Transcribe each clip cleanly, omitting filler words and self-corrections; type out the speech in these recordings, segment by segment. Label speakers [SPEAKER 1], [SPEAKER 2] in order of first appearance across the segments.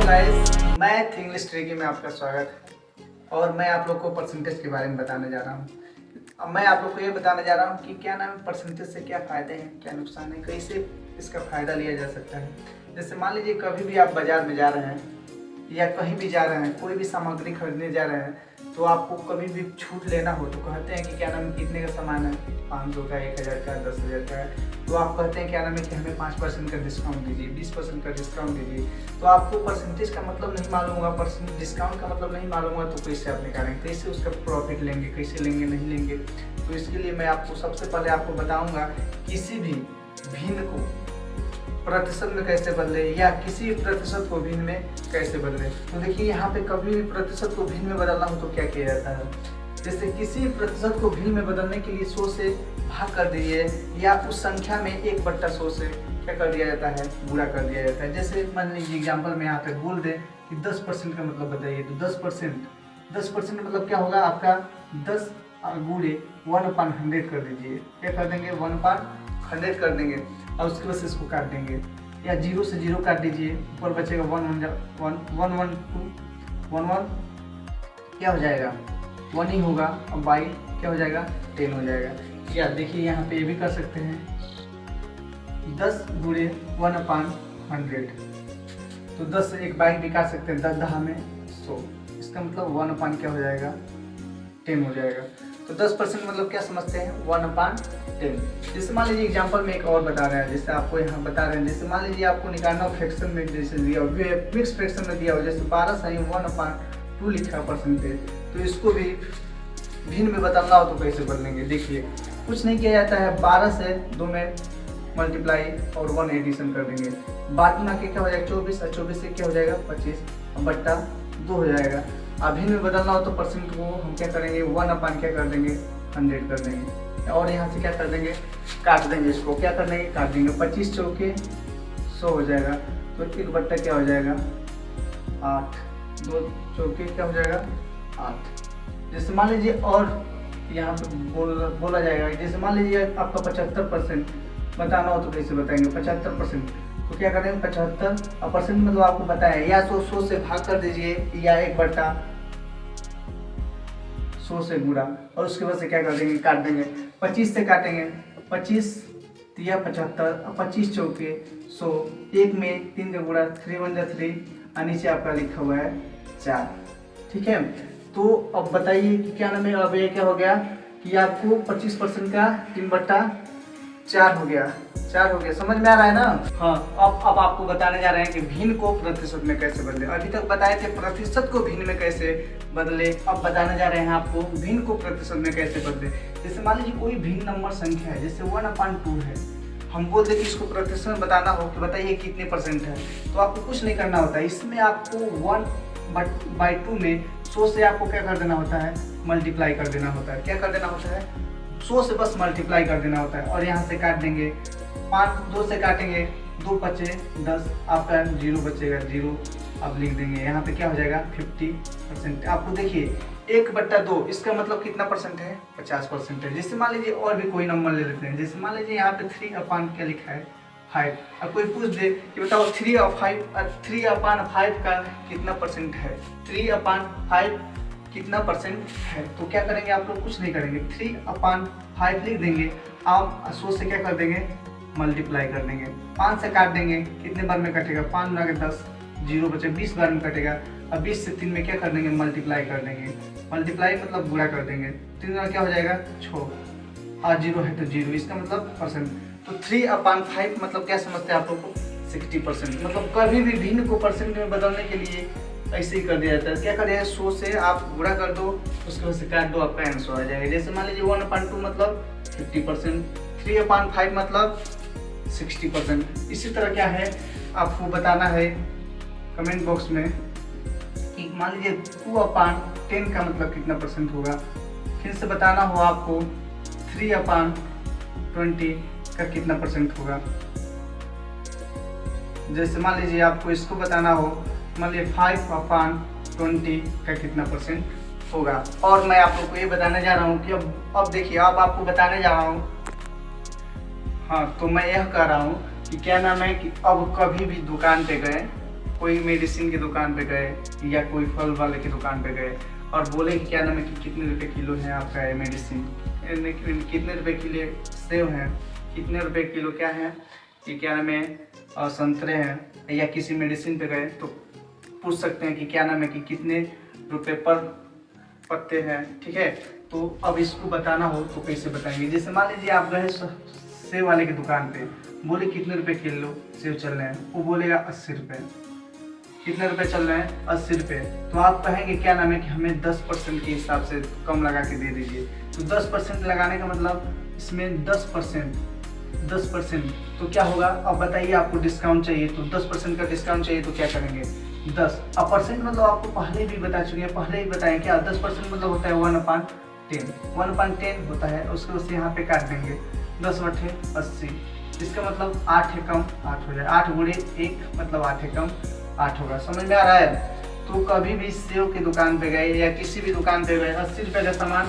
[SPEAKER 1] Guys, math English tricky में आपका स्वागत है और मैं आप लोग को परसेंटेज के बारे में बताने जा रहा हूँ। अब मैं आप लोग को ये बताने जा रहा हूँ कि क्या नाम है, परसेंटेज से क्या फ़ायदे हैं, क्या नुकसान है, कैसे इसका फ़ायदा लिया जा सकता है। जैसे मान लीजिए कभी भी आप बाज़ार में जा रहे हैं या कहीं भी जा रहे हैं, कोई भी सामग्री खरीदने जा रहे हैं, तो आपको कभी भी छूट लेना हो तो कहते हैं कि क्या नाम है, कितने का सामान है, 500 का, 1000 का, 10,000 का है, तो आप कहते हैं क्या नाम है कि हमें 5% का डिस्काउंट दीजिए, 20% का डिस्काउंट दीजिए। तो आपको परसेंटेज का मतलब नहीं मालूम होगा, परसेंट डिस्काउंट का मतलब नहीं मालूम होगा, तो कैसे आप निकालेंगे, कैसे उसका प्रॉफिट लेंगे, कैसे लेंगे, नहीं लेंगे। तो इसके लिए मैं आपको सबसे पहले आपको बताऊँगा किसी भी भिन्न को प्रतिशत में कैसे बदले या किसी प्रतिशत को भिन्न में कैसे बदले। तो देखिए यहाँ पे कभी भी प्रतिशत को भिन्न में बदलना हो तो क्या किया जाता है। जैसे किसी प्रतिशत को भिन्न में बदलने के लिए 100 से भाग कर दीजिए या उस संख्या में 1/100 से क्या कर दिया जाता है, गुणा कर दिया जाता है। जैसे मान लीजिए एग्जाम्पल में यहाँ पे बोल दें कि 10% का मतलब बताइए, तो 10% मतलब क्या होगा आपका 10 गुणे 1/100 कर दीजिए। क्या कर देंगे, 1/100 कर देंगे और उसके बाद से इसको काट देंगे या 0 से 0 काट दीजिए, ऊपर बचेगा 1 क्या हो जाएगा, 1 ही होगा और बाई क्या हो जाएगा, 10 हो जाएगा। या देखिए यहाँ पे ये भी कर सकते हैं 10 गुणे 1/100, तो 10 से एक बाई भी काट सकते हैं, 10 10 में 100, इसका मतलब 1/, क्या हो जाएगा, 10 हो जाएगा। तो 10% मतलब क्या समझते हैं, 1/10। जैसे मान लीजिए एग्जांपल में एक और बता रहे हैं, जैसे आपको यहाँ बता रहे हैं, जैसे मान लीजिए आपको निकालना फ्रैक्शन में जैसे दिया हो, मिक्स फ्रैक्शन में दिया हो, जैसे 12 साइन 1/2 लिखा है परसेंटेज, तो इसको भी भिन्न में बदलना हो तो कैसे बदलेंगे। देखिए कुछ नहीं किया जाता है, 12 से 2 में मल्टीप्लाई और 1 एडिशन कर देंगे, बाद में आके क्या हो जाएगा 24 और 24 से क्या हो जाएगा 25/2 हो जाएगा। अभिन्न में बदलना हो तो परसेंट को हम क्या करेंगे, 1/, क्या कर देंगे, 100 कर देंगे और यहाँ से क्या कर देंगे, काट देंगे, इसको क्या कर देंगे, काट देंगे। 25 चौके 100 हो जाएगा, तो 1/, क्या हो जाएगा 8, 2 चौके क्या हो जाएगा 8। जैसे मान लीजिए और यहाँ पे बोला जाएगा, जैसे मान लीजिए आपका 75% बताना हो तो कैसे बताएंगे, 75%, तो क्या करेंगे 75 और परसेंट मतलब आपको बताया या 100 से भाग कर दीजिए या 1/100 से गुणा और उसके बाद से क्या कर देंगे, काट देंगे। 25 से काटेंगे, 25 या 75 और 25 चौके 100, 1 में 3 का गुणा, 3 1 जा 3 और नीचे आपका लिखा हुआ है 4। ठीक है, तो अब बताइए कि क्या नाम है, अब ये क्या हो गया कि आपको 25% का 3/4 हो गया, 4 हो गया। समझ में आ रहा है ना। हाँ, अब आपको बताने जा रहे हैं कि भिन्न को प्रतिशत में कैसे बदले। अभी तक बताए थे प्रतिशत को भिन्न में कैसे बदले, अब बताने जा रहे हैं आपको भिन्न को प्रतिशत में कैसे बदले। जैसे मान लीजिए कोई भिन्न नंबर संख्या है, जैसे 1/2 है, हम बोल दें कि इसको प्रतिशत में बताना हो कि बताइए कितने परसेंट है, तो आपको कुछ नहीं करना होता है। इसमें आपको 1/2 में 100 से आपको क्या कर देना होता है, मल्टीप्लाई कर देना होता है। क्या कर देना होता है, 100 से बस मल्टीप्लाई कर देना होता है और यहाँ से काट देंगे, 5 2 से काटेंगे, 2 बचे 10, आपका 0 बचेगा, 0 आप लिख देंगे। यहाँ पे क्या हो जाएगा 50%। आपको देखिए 1/2 इसका मतलब कितना परसेंट है, 50% है। जैसे मान लीजिए और भी कोई नंबर ले लेते हैं, जैसे मान लीजिए यहाँ पे 3/, क्या लिखा है 5। अब कोई पूछ दे कि बताओ 3/5 का कितना परसेंट है, 3/5 कितना परसेंट है, तो क्या करेंगे आप लोग, कुछ नहीं करेंगे, 3/5 लिख देंगे। आप 100 से क्या कर देंगे, मल्टीप्लाई कर देंगे, 5 से काट देंगे, कितने बार में कटेगा, 5 गुना के 10, 0 बचे, 20 बार में कटेगा। अब 20 से 3 में क्या कर देंगे, मल्टीप्लाई कर देंगे, मल्टीप्लाई मतलब गुणा कर देंगे, 3 गुना क्या हो जाएगा 6 और 0 है तो 0, इसका मतलब परसेंट। तो 3/5 मतलब क्या समझते हैं आप लोग को, 60%। मतलब कभी भी भिन्न को परसेंट में बदलने के लिए ऐसे ही कर दिया जाता है। क्या कर दिया है, 100 से आप गुणा कर दो, उसके बाद से काट दो, आपका आंसर आ जाएगा। जैसे मान लीजिए 1/2 मतलब 50%, 3/5 मतलब 60%। इसी तरह क्या है आपको बताना है कमेंट बॉक्स में कि मान लीजिए 2/10 का मतलब कितना परसेंट होगा। फिर से बताना हो आपको 3/20 का कितना परसेंट होगा। जैसे मान लीजिए आपको इसको बताना हो, मान लीजिए 5/20 का कितना परसेंट होगा। और मैं आप लोग को ये बताने जा रहा हूँ कि अब देखिए, अब आपको बताने जा रहा हूँ, हाँ, तो मैं यह कह रहा हूँ कि क्या नाम है कि अब कभी भी दुकान पे गए, कोई मेडिसिन की दुकान पे गए या कोई फल वाले की दुकान पे गए और बोले कि क्या नाम है कि कितने रुपए किलो है आपका ये मेडिसिन, कितने रुपए किलो सेब है, कितने रुपए किलो क्या है कि क्या नाम है संतरे हैं, या किसी मेडिसिन पे गए तो पूछ सकते हैं कि क्या नाम है कि कितने रुपए पर पत्ते हैं। ठीक है, तो अब इसको बताना हो तो कैसे बताएंगे। जैसे मान लीजिए आप गए सेब वाले की दुकान पे, बोले कितने रुपए किलो सेब चल रहे हैं, वो बोलेगा 80 रुपये। कितने रुपए चल रहे हैं? 80 रुपये। तो आप कहेंगे क्या नाम है कि हमें 10% के हिसाब से कम लगा के दे दीजिए। तो 10% लगाने का मतलब इसमें 10% तो क्या होगा? अब बताइए, आपको डिस्काउंट चाहिए तो 10% का डिस्काउंट चाहिए तो क्या करेंगे? 10। अब परसेंट मतलब आपको पहले भी बता चुके हैं, पहले ही बताएं क्या 10% मतलब होता है 1/10। 1/10 होता है, उसको उससे यहाँ पे काट देंगे 10/80। इसका मतलब 8 है कम 8 हो जाए, 8 गुणे 1 मतलब 8 है कम 8 होगा। समझ में आ रहा है? तो कभी भी सेव की दुकान पे गए या किसी भी दुकान पे गए, 80 रुपये का सामान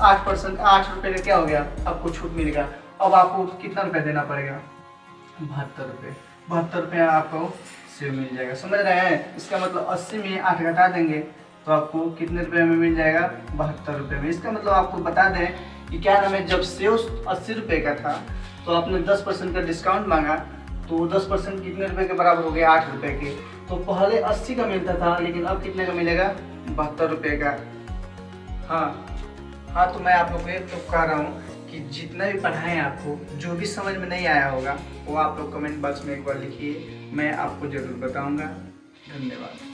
[SPEAKER 1] 8% 8 रुपये का क्या हो गया? आपको छूट मिलेगा। अब आपको कितना रुपये देना पड़ेगा? 72 रुपये। 72 रुपये आपको सेव मिल जाएगा। समझ रहे हैं? इसका मतलब 80 में 8 घटा देंगे तो आपको कितने रुपये में मिल जाएगा? 72 रुपये में। इसका मतलब आपको बता दें कि क्या नाम है, जब सेव 80 रुपये का था तो आपने 10% का डिस्काउंट मांगा तो 10% कितने रुपए के बराबर हो गया? 8 रुपए के। तो पहले 80 का मिलता था, लेकिन अब कितने का मिलेगा? 72 रुपये का। हाँ, तो मैं आप लोग को तो कह रहा हूँ कि जितना भी पढ़ाएं आपको, जो भी समझ में नहीं आया होगा वो आप लोग कमेंट बॉक्स में एक बार लिखिए, मैं आपको ज़रूर बताऊँगा। धन्यवाद।